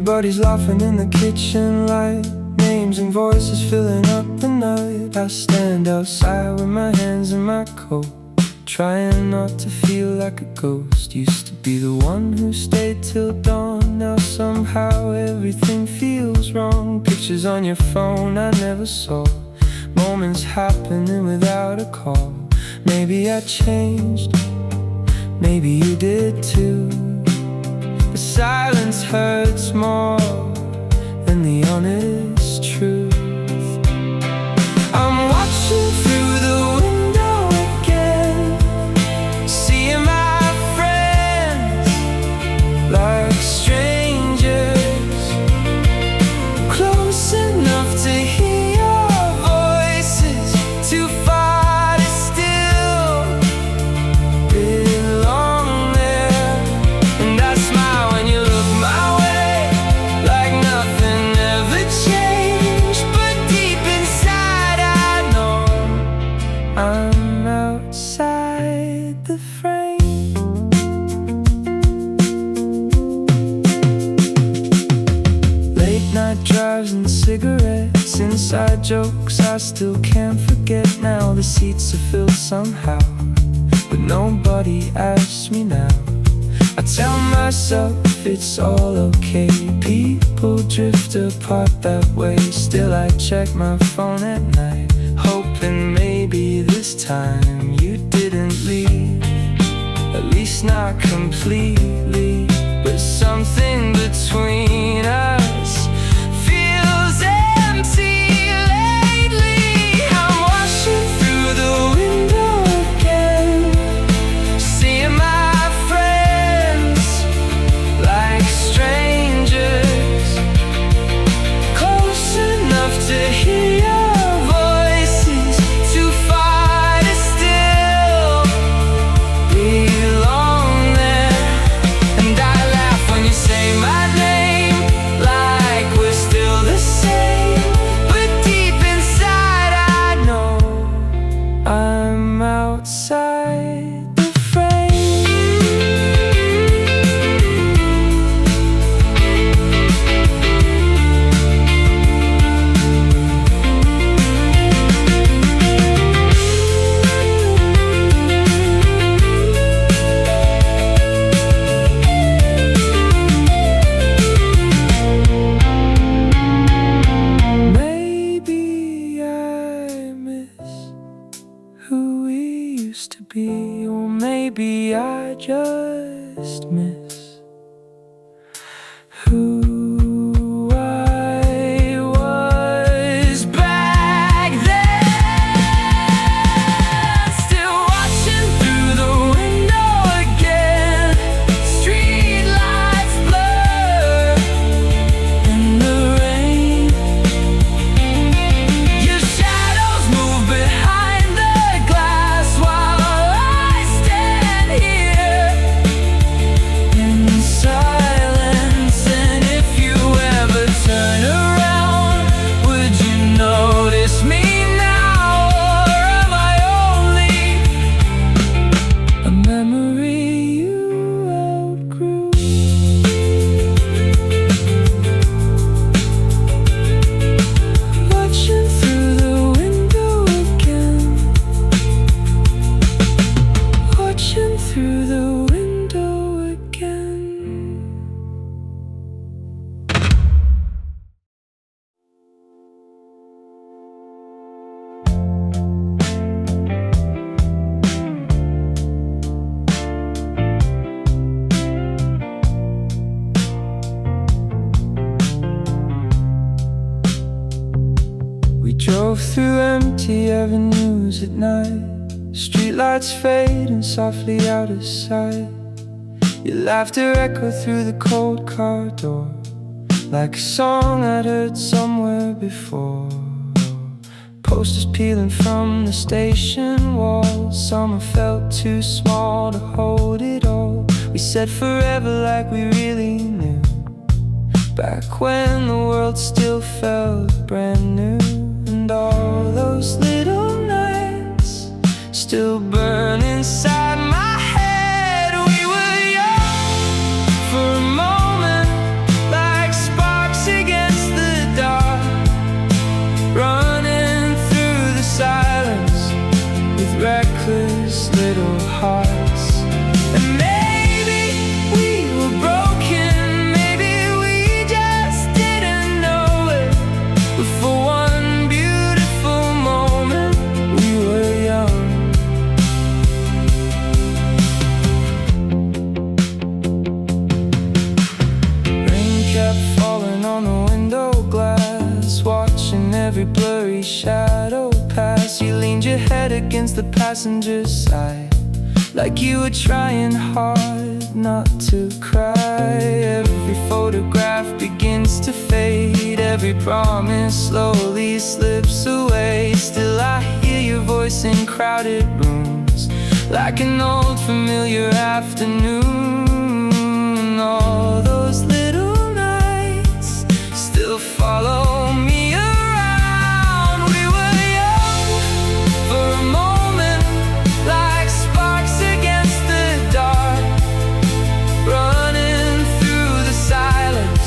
Everybody's laughing in the kitchen light, names and voices filling up the night. I stand outside with my hands in my coat, trying not to feel like a ghost. Used to be the one who stayed till dawn. Now somehow everything feels wrong. Pictures on your phone I never saw, moments happening without a call. Maybe I changed, maybe you did too. The silence hurts more than the honest truth. I'm watching through the window again, seeing my friends like strangers, close enough to hear your voices, too far to still belong there. And I smile when you look my way, like nothing ever changed. But deep inside I know I'm outside the frame. Late night drives and cigarettes, inside jokes I still can't forget. Now the seats are filled somehow, but nobody asks me now. I tell myself it's all okay, people drift apart that way. Still I check my phone at night, hoping maybe this time you didn't leave. At least not completely, but something between us feels empty lately. I'm washing through the window again, seeing my friends like strangers, close enough to hear your voices, too far to still belong there. And I laugh when you say my name, like we're still the same. But deep inside I know I'm outside the frame. Maybe I miss who we used to be, or maybe I just miss who I was back then. Still watching through the window again, street lights blur in the rain. Your shadows move behind the glass while I stand here in silence. And if you ever turn around, would you notice me now? Or am I only a memory you outgrew? Watching through the window again, watching through the window again. We drove through empty avenues at night, streetlights fading softly out of sight. Your laughter echoed through the cold car door, like a song I'd heard somewhere before. Posters peeling from the station walls, summer felt too small to hold it all. We said forever like we really knew, back when the world still felt brand new. And all those little nights still burn inside my head. We were young for a moment, like sparks against the passenger side, like you were trying hard not to cry. Every photograph begins to fade, every promise slowly slips away. Still I hear your voice in crowded rooms, like an old familiar afternoon. All those little nights still follow me around. We were young for a moment, like sparks against the dark, running through the silence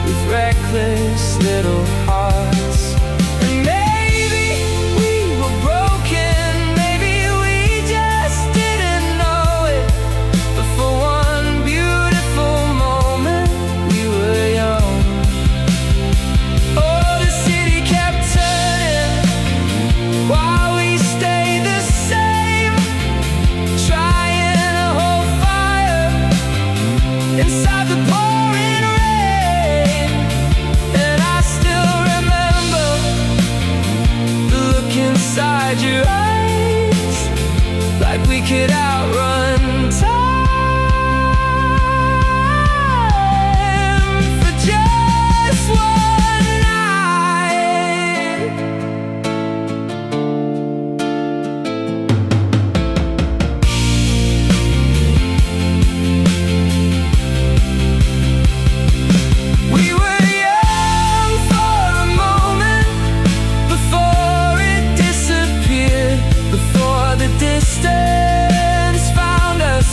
with reckless little hearts. And maybe we were broken, maybe we just didn't know it, but for one beautiful moment we were young. Oh, the city kept turning while we stayed the same, trying to hold fire inside the pouring rain. And I still remember the look inside your eyes, like we could outrun time for just one night. We were young for a moment, before it disappeared, before the distance found us,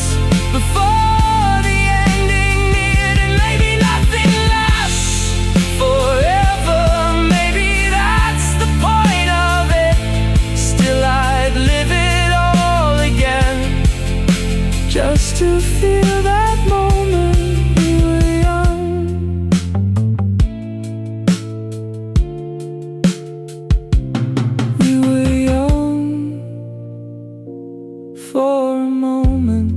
before the ending neared. And maybe nothing lasts forever, maybe that's the point of it. Still I'd live it all again, just to feel that moment we were young. We were young for a moment.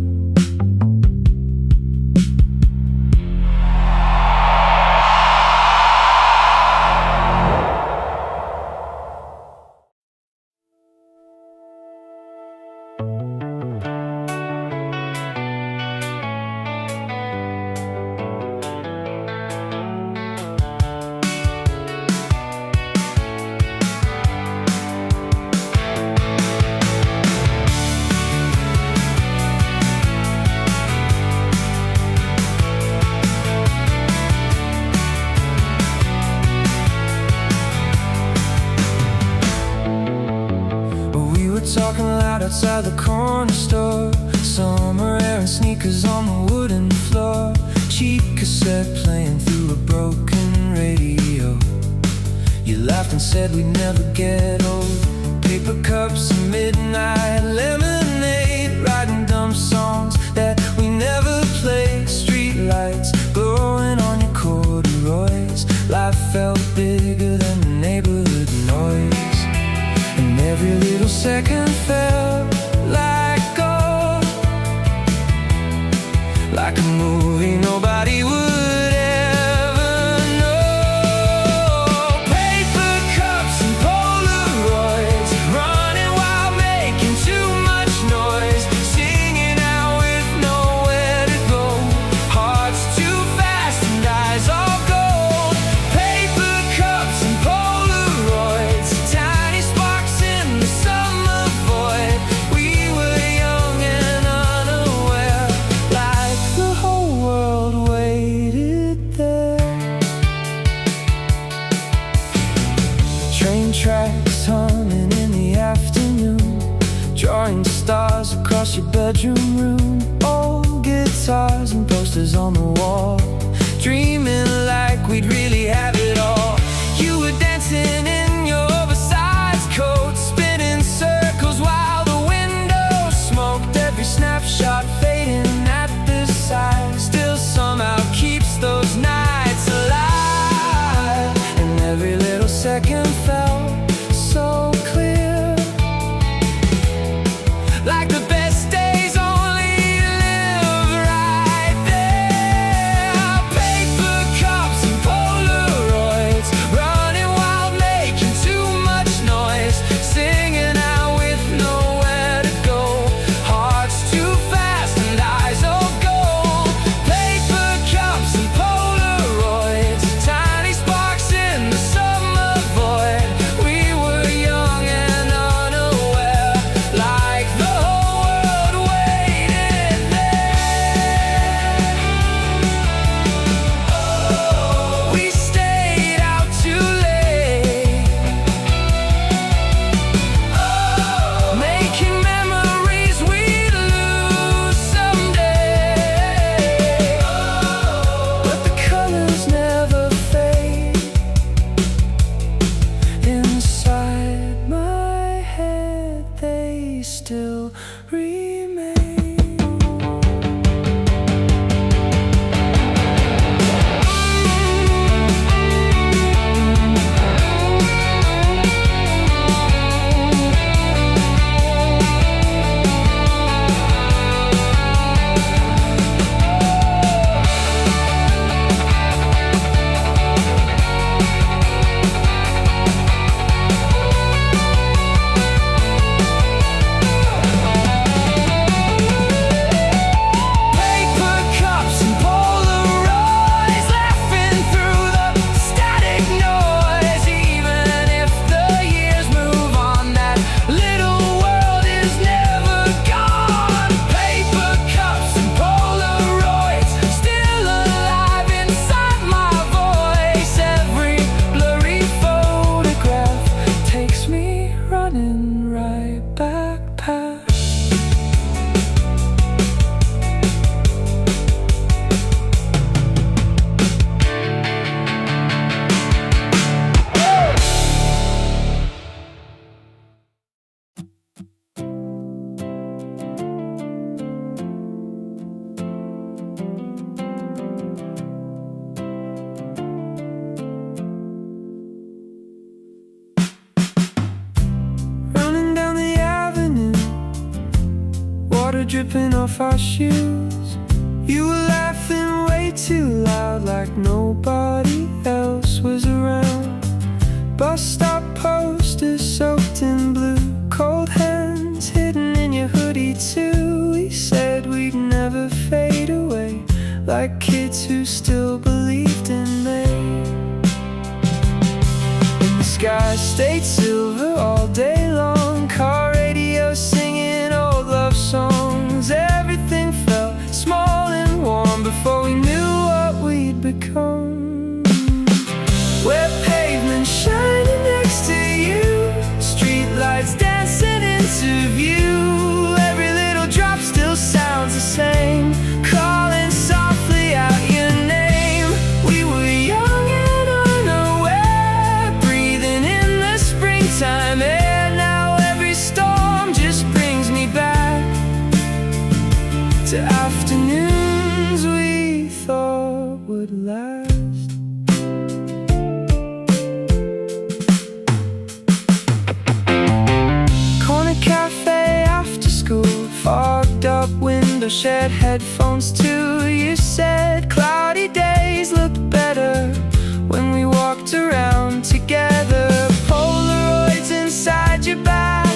We were talking loud outside the corner store, summer air and sneakers on the wooden floor, cheap cassette playing through a broken radio. You laughed and said we'd never get old. Paper cups and midnight lemonade, writing dumb songs that we never played. Street lights glowing on your corduroys, life felt bigger than the neighborhood noise. And every little second felt like gold, like a movie nobody would ever know. Paper cups and Polaroids, running while making too much noise, singing out with nowhere to go, hearts too fast and eyes all gold. Paper cups and Polaroids, tiny sparks in the summer void. We were young and unaware, like the whole world waited there. Train tracks humming in the afternoon, drawing stars across your bedroom room. Old guitars and posters on the wall, dreaming like we'd really have it all. You were dancing in your oversized coat, spinning circles while the window smoked. Every snapshot fading at the side, still somehow keeps those nights alive. And every little second felt so clear, like the best days only live right there. still remain. Dripping off our shoes. You were laughing way too loud, like nobody else was around. Bus stop posters soaked in blue, cold hands hidden in your hoodie too. We said we'd never fade away, like kids who still believed in May. And the sky stayed silver all day long, car radio singing old love songs. Everything felt small and warm before we knew what we'd become. Wet pavement shining next to you, street lights dancing into view. Every little drop still sounds the same, calling softly out your name. We were young and unaware, breathing in the springtime air. Now every storm just brings me back to afternoons we thought would last. Corner cafe after school, fogged up window, shared headphones too. You said cloudy days looked better when we walked around together. Polaroids inside your bag,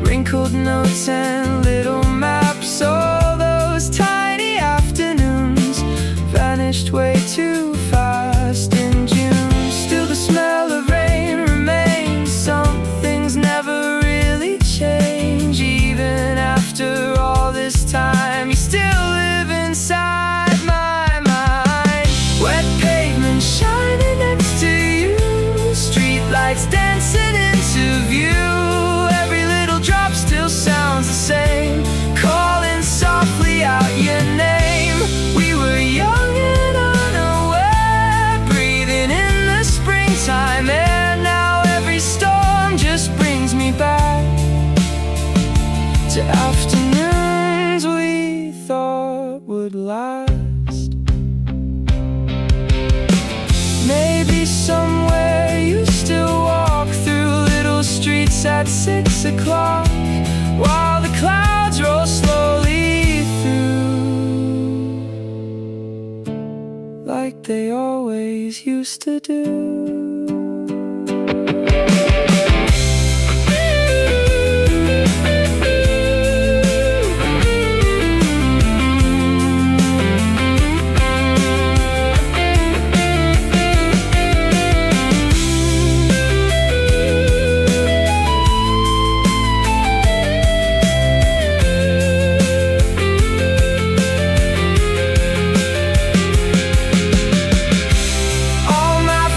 wrinkled notes and little maps. All those tiny afternoons vanished way too fast in June. Still the smell of rain remains. Some things never really change. Even after all this time, you still live inside my mind. Wet pavement shining next to you, street lights dancing into view. Every little drop still sounds the same, calling softly out your name. We were young and unaware, breathing in the springtime air. Now every storm just brings me back to afternoons we thought would last. Maybe somewhere you still walk through little streets at 6 o'clock, while the clouds roll slowly through, like they always used to do. All my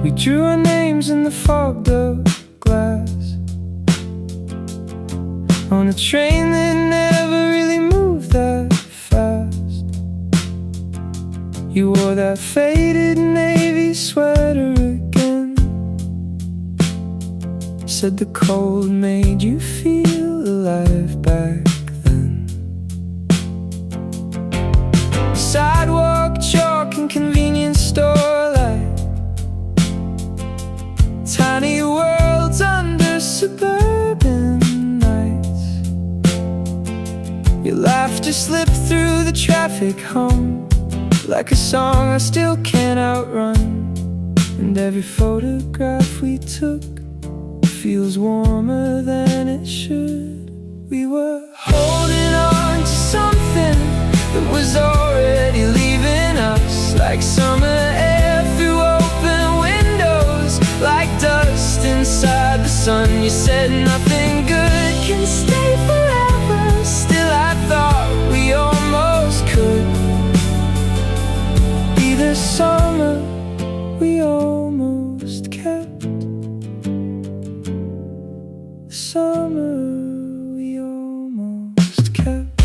We drew our names in the fogged up glass on a train that never really moved that fast. You wore that faded navy sweater again, said the cold made you feel alive back then. Sidewalk chalk and convenience store light, tiny worlds under suburban nights. Your laughter slipped through the traffic hum like a song I still can't outrun. And every photograph we took feels warmer than it should. We were holding on to something that was already leaving us, like summer air through open windows, like dust inside the sun. You said nothing good can stay forever. Still I thought we almost could be the summer we almost kept. The summer we almost kept.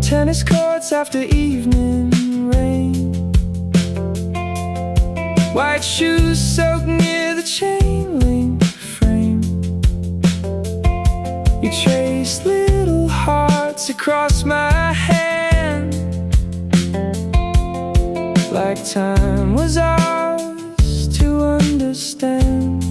Tennis courts after evening rain, white shoes soaked near the chain link frame. You traced little hearts across my hand, like time was ours to understand.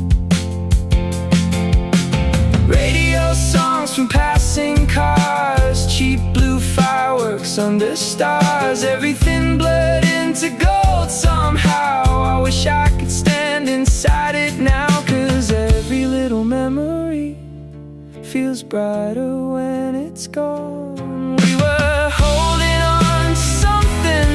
Radio songs from passing cars, cheap blue fireworks under stars, everything blurred into gold somehow. I wish I could stand inside it now, 'cause every little memory feels brighter when it's gone. We were holding on to something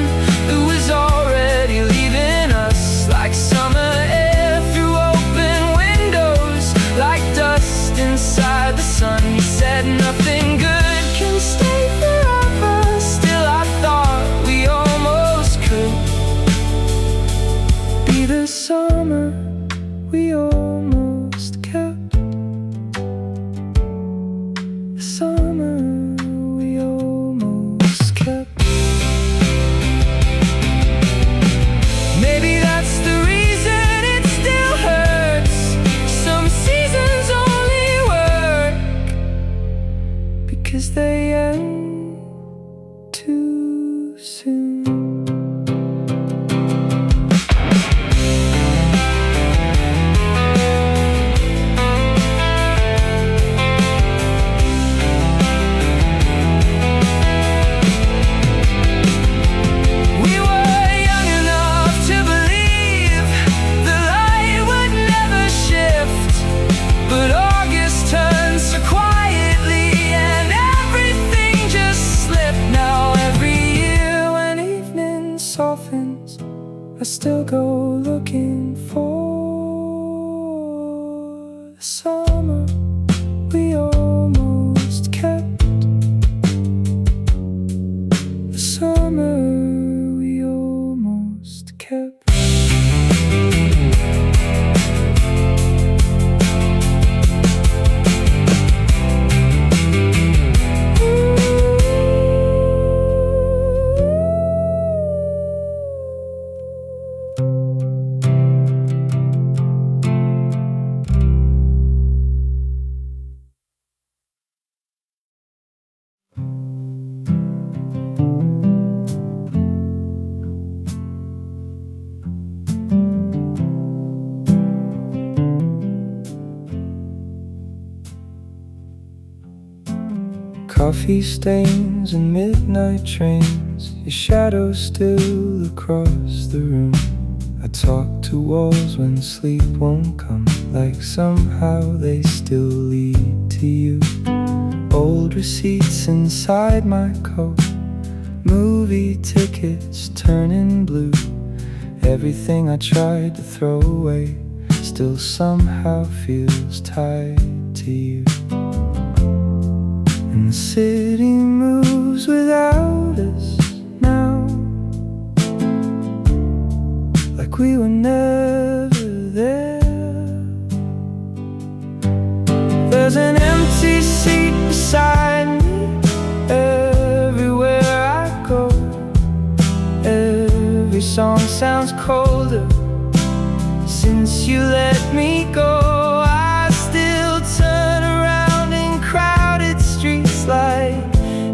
that was already leaving us, like summer air through open windows, like dust inside the sun. You said nothing good can stay forever. Still I thought we almost could be the summer we almost kept. The summer we almost kept. Maybe that's the reason it still hurts. Some seasons only work because they end too soon. We were young enough to believe the light would never shift, but August turned so quietly and everything just slipped. Now every year when evening softens, I still go looking for the summer we almost kept. The summer we almost kept. Coffee stains and midnight trains, your shadows still across the room. I talk to walls when sleep won't come, like somehow they still lead to you. Old receipts inside my coat, movie tickets turning blue. Everything I tried to throw away still somehow feels tied to you. And the city moves without notice now, like we were never there. There's an empty seat beside me everywhere I go. Every song sounds colder since you let me go. I still turn around in crowded streets like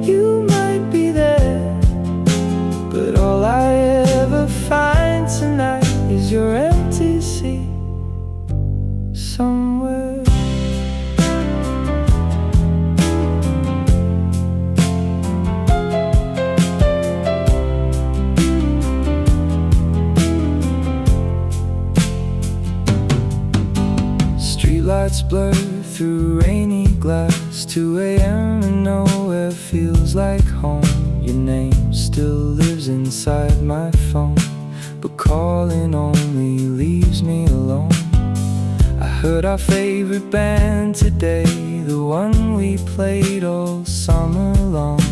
you might be there, but all I ever find tonight is your empty seat somewhere. Lights blur through rainy glass, 2 a.m. and nowhere feels like home. Your name still lives inside my phone, but calling only leaves me alone. I heard our favorite band today, the one we played all summer long.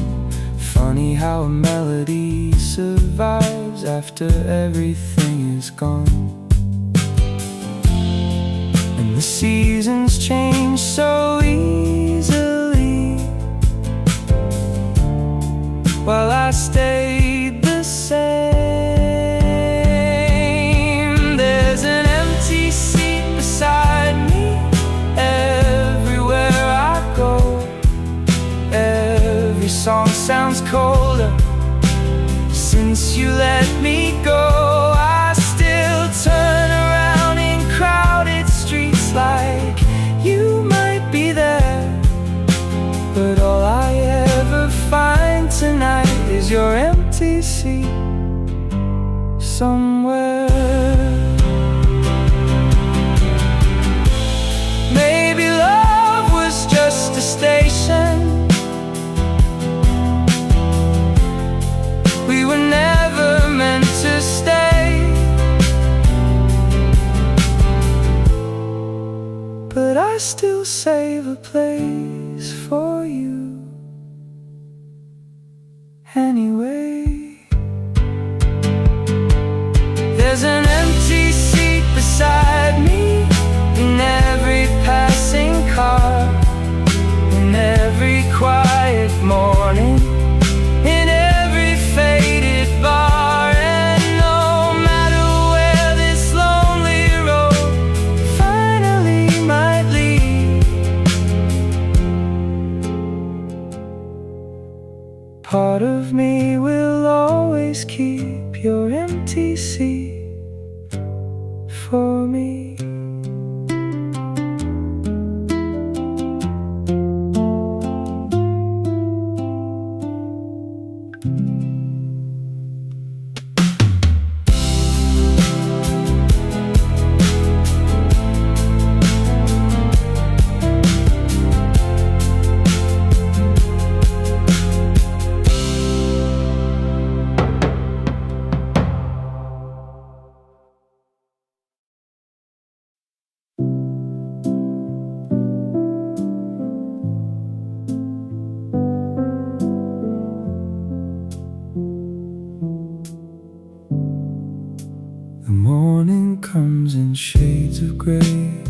Funny how a melody survives after everything is gone. The seasons change so easily, while I stayed the same. There's an empty seat beside me everywhere I go. Every song sounds colder since you let me go. I still turn around in crowded streets like you might be there, but all I ever find tonight is your empty seat somewhere. Maybe love was just a station we were never meant to stay, but I still save a place for you anyway. There's an empty seat beside me in every passing car, in every quiet morning, in every faded bar. And no matter where this lonely road finally might lead, part of me will always keep your empty seat for me. The morning comes in shades of gray,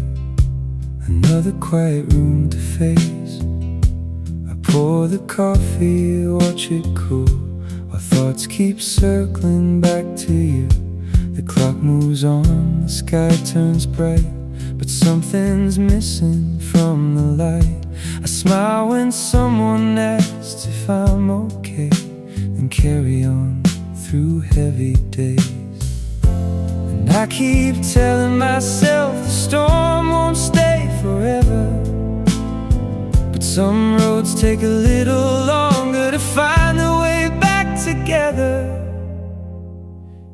another quiet room to face. I pour the coffee, watch it cool, while thoughts keep circling back to you. The clock moves on, the sky turns bright, but something's missing from the light. I smile when someone asks if I'm okay, and carry on through heavy days. I keep telling myself the storm won't stay forever, but some roads take a little longer to find their way back together.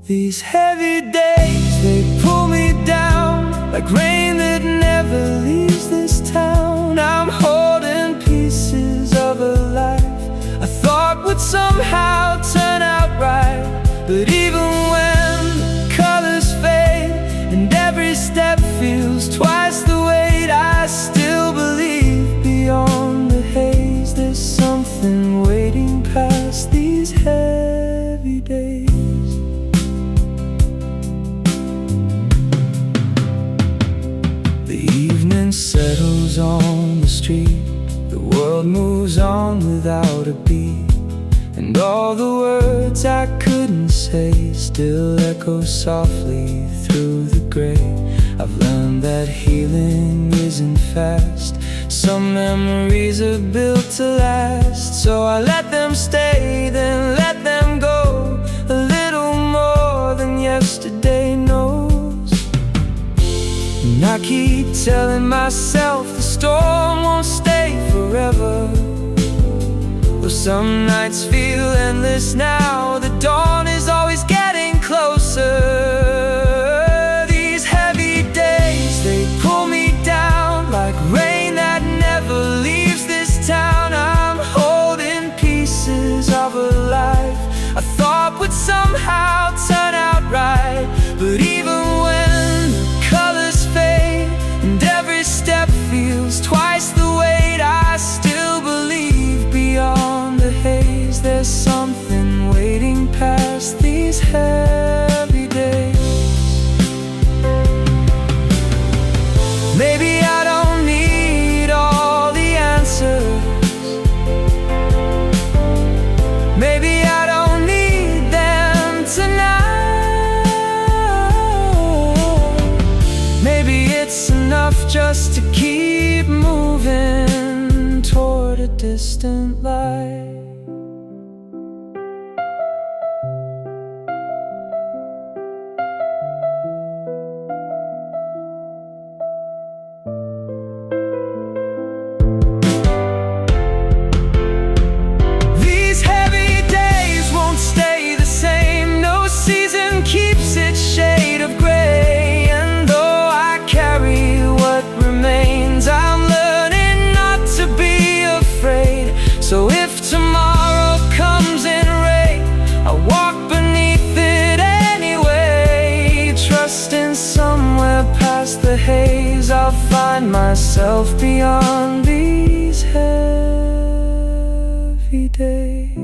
These heavy days, they pull me down like rain that never leaves this town. I'm holding pieces of a life I thought would somehow turn out right, but even when colors fade and every step feels twice the weight, I still believe beyond the haze there's something waiting past past these heavy days. The evening settles on the street, the world moves on without a beat, and all the words I couldn't say still echo softly through the gray. I've learned that healing isn't fast. Some memories are built to last, so I let them stay, then let them go. A little more than yesterday knows. And I keep telling myself the storm won't stay forever. Though some nights feel endless now, the dawn is always getting closer. These heavy days, they pull me down like rain that never leaves this town. I'm holding pieces of a life I thought would somehow turn out right. But even when the colors fade and every step feels twice the weight, I still believe beyond the haze there's something waiting past these heavy days. Maybe I don't need all the answers. Maybe I don't need them tonight. Maybe it's enough just to keep moving toward a distant light. Keeps its shade of gray, and though I carry what remains, I'm learning not to be afraid. So if tomorrow comes in rain, I'll walk beneath it anyway, trusting somewhere past the haze I'll find myself beyond these heavy days.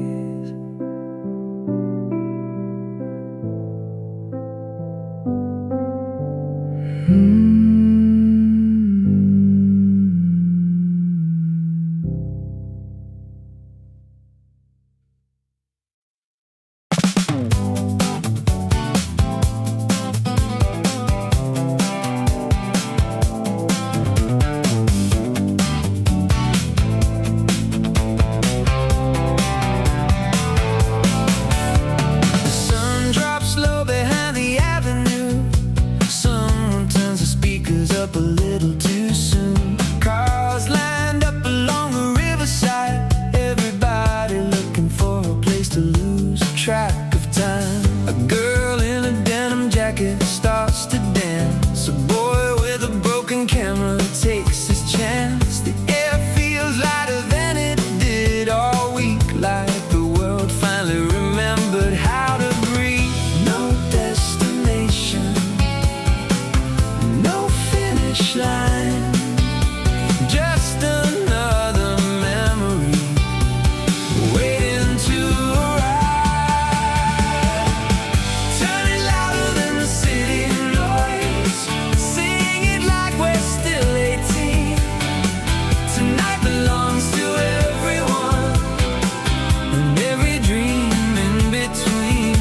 Up a little too soon. Cars lined up along the riverside, everybody looking for a place to lose track of time. A girl in a denim jacket starts to dance. A boy with a broken camera takes his chance. The air feels lighter than it did all week, like the world finally remembered how to breathe. No destination, no finish line, just another memory waiting to arrive. Turn it louder than the city noise, sing it like we're still 18. Tonight belongs to everyone and every dream in between.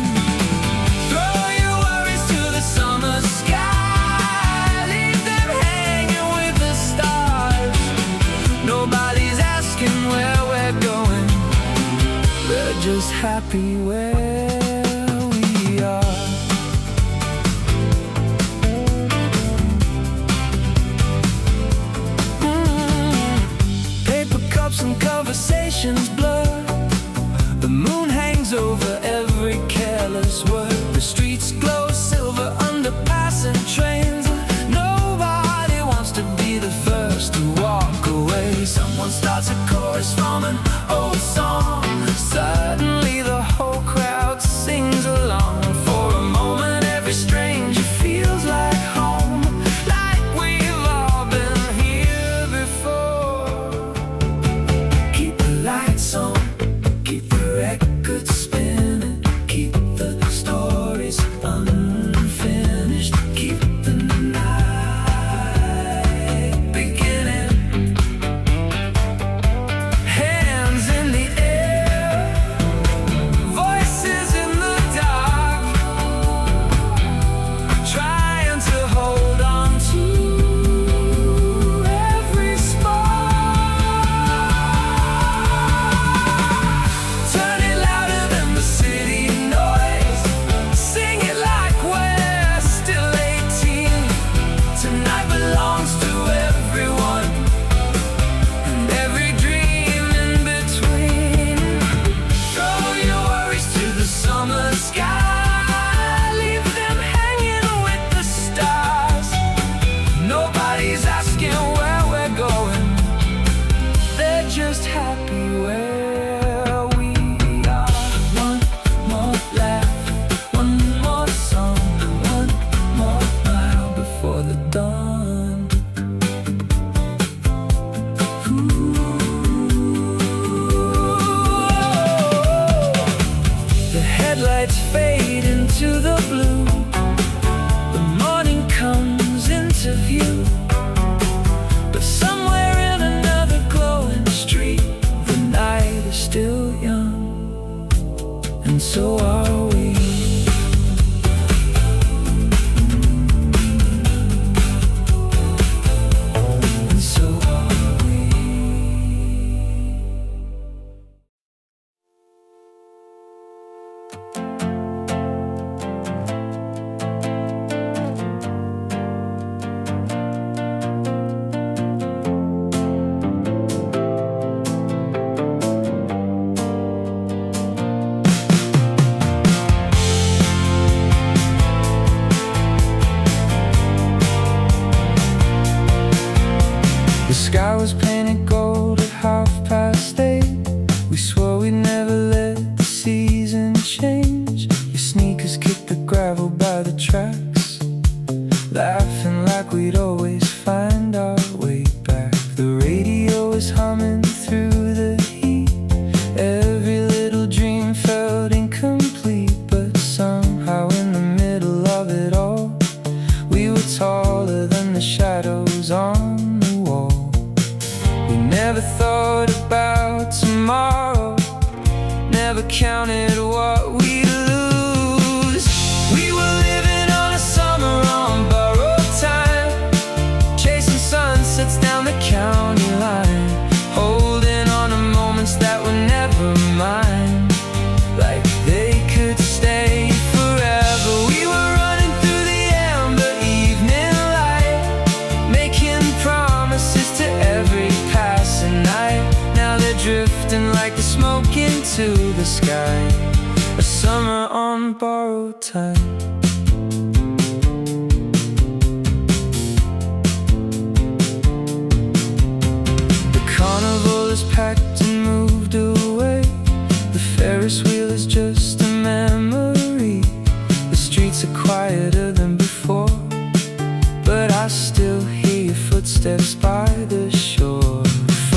Throw your worries to the summer sky, leave them hanging with the stars. Nobody's asking where we're going, we're just happy where we are. Paper cups and conversations blur. The moon hangs over every careless word. The streets glow silver under passing trains. Nobody wants to be the first to walk away. Someone starts a chorus from an old song. Suddenly the whole crowd sings along. For a moment every stranger feels like home, like we've all been here before. Keep the lights on, keep the record lights fade into the blue. The morning comes into view, but somewhere in another glowing street, the night is still young, and so are we. And so are we. The sky was painted gold at 8:30. We swore we'd never let the season change. Your sneakers kicked the gravel by the tracks, laughing like we'd always find our way back. The radio was humming through the heat. Every little dream felt incomplete, but somehow in the middle of it all, we were taller than the shadows on the wall. We never thought about tomorrow, never counted what we'd lose. We were living on a summer on borrowed time, chasing sunsets down the county line, holding on to moments that were never mine, like they could stay forever. We were running through the amber evening light, making promises to every passing night. Now they're drifting like the smoke into the sky, a summer on borrowed time. The carnival is packed and moved away. The Ferris wheel is just a memory. The streets are quieter than before, but I still hear your footsteps by the shore.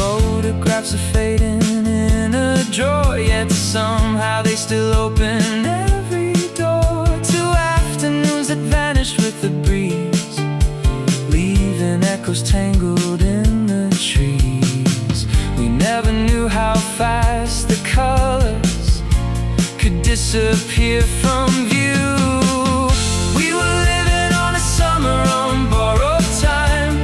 Photographs are fading in a drawer, yet somehow they still open every door to afternoons that vanished with the breeze, leaving echoes tangled in the trees. We never knew how fast the colors could disappear from view. We were living on a summer on borrowed time,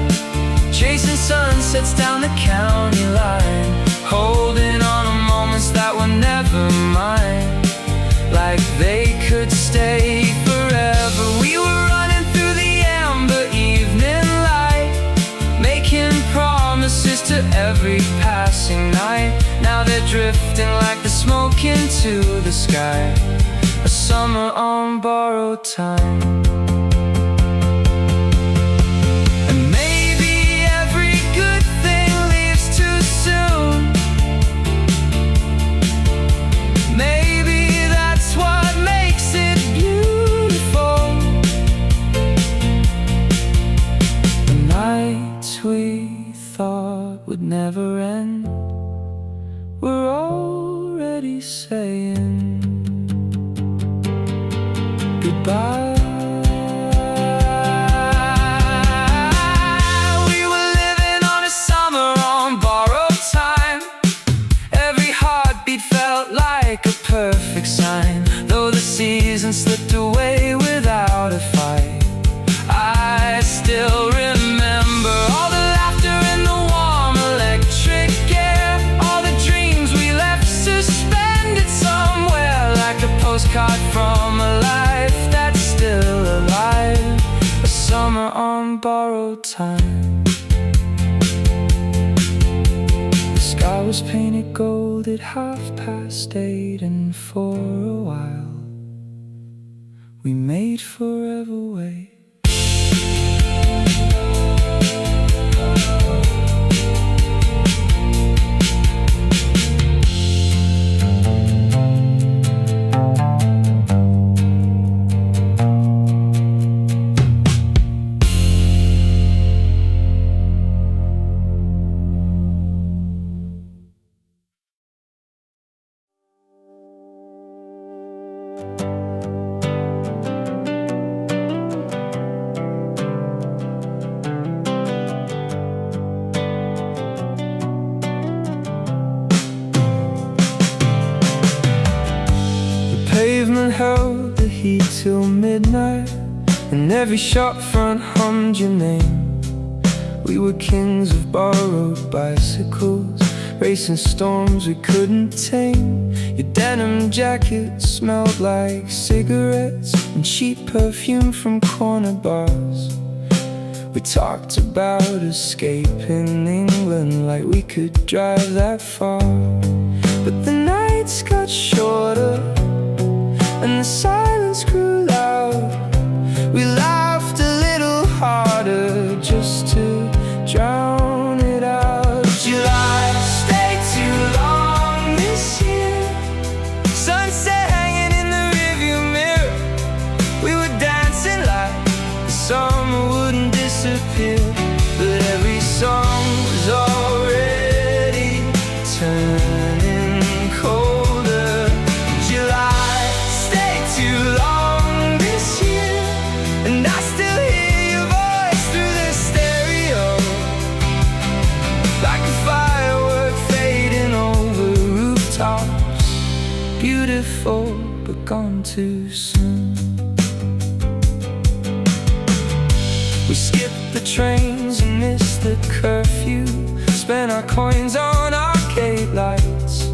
chasing sunsets down the county line, holding on to moments that were never mine, like they could stay forever. We were running through the amber evening light, making promises to every passing night. Now they're drifting like the smoke into the sky, a summer on borrowed time. We thought would never end, we're already saying goodbye. We were living on a summer on borrowed time. Every heartbeat felt like a perfect sign, though the season slipped away without a fight. I still remember all the laughter in the warm electric air, all the dreams we left suspended somewhere, like a postcard from a life that's still alive, a summer on borrowed time. The sky was painted gold at 8:30, and for a while we made forever wait. and held the heat till midnight, and every shop front hummed your name. We were kings of borrowed bicycles, racing storms we couldn't tame. Your denim jacket smelled like cigarettes and cheap perfume from corner bars. We talked about escaping England like we could drive that far. But the nights got shorter and the silence grew loud. We laughed a little harder just to drown it out. July stayed too long this year. Sunset hanging in the rearview mirror. We were dancing like the summer wouldn't disappear. But every song was already turning colder. July stayed too long this year, and I still hear your voice through the stereo, like a firework fading over rooftops. Beautiful but gone too soon. We skipped the trains and missed the curfew, spent our coins on arcade lights.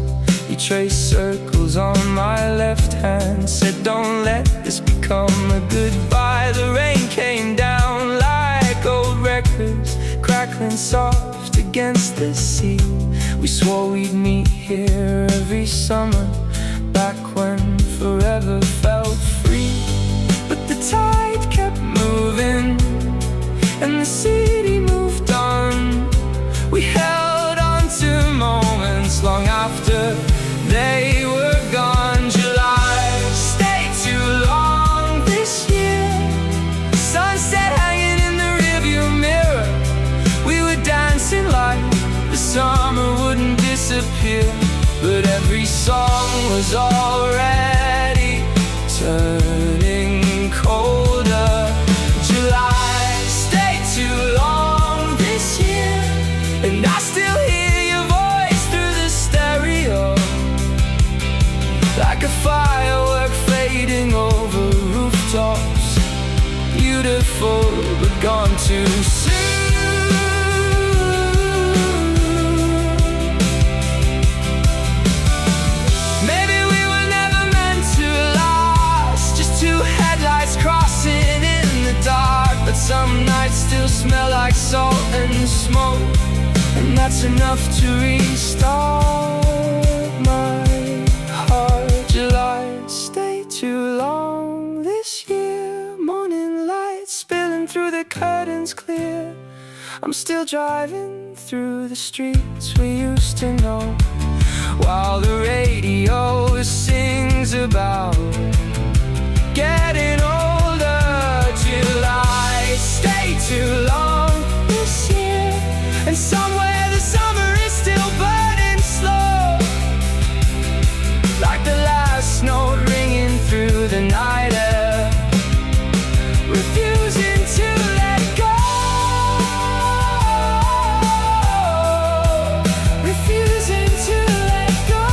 You traced circles on my left hand, said don't let this become a goodbye. The rain came down like old records, crackling soft against the sea. We swore we'd meet here every summer, back when forever felt free. But the tide kept moving and the city moved on. We held on to moments long after they were gone. July stayed too long this year. Sunset hanging in the rearview mirror. We were dancing like the summer wouldn't disappear. But every song was already turning colder. July stayed too long this year, and I still hear your voice through the stereo, like a firework fading over rooftops. Beautiful but gone too soon. Maybe we were never meant to last, just two headlights crossing in the dark. But some nights still smell like salt and smoke, and that's enough to restart my heart. July stayed too long this year. Morning light spilling through the curtains clear. I'm still driving through the streets we used to know, while the radio sings about getting older. July stayed too long this year, and somewhere the summer is still burning slow, like the last note ringing through the night air, refusing to let go, refusing to let go,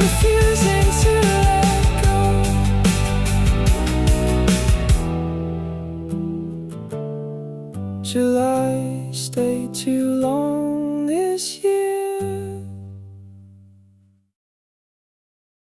refusing to let go. July stayed too long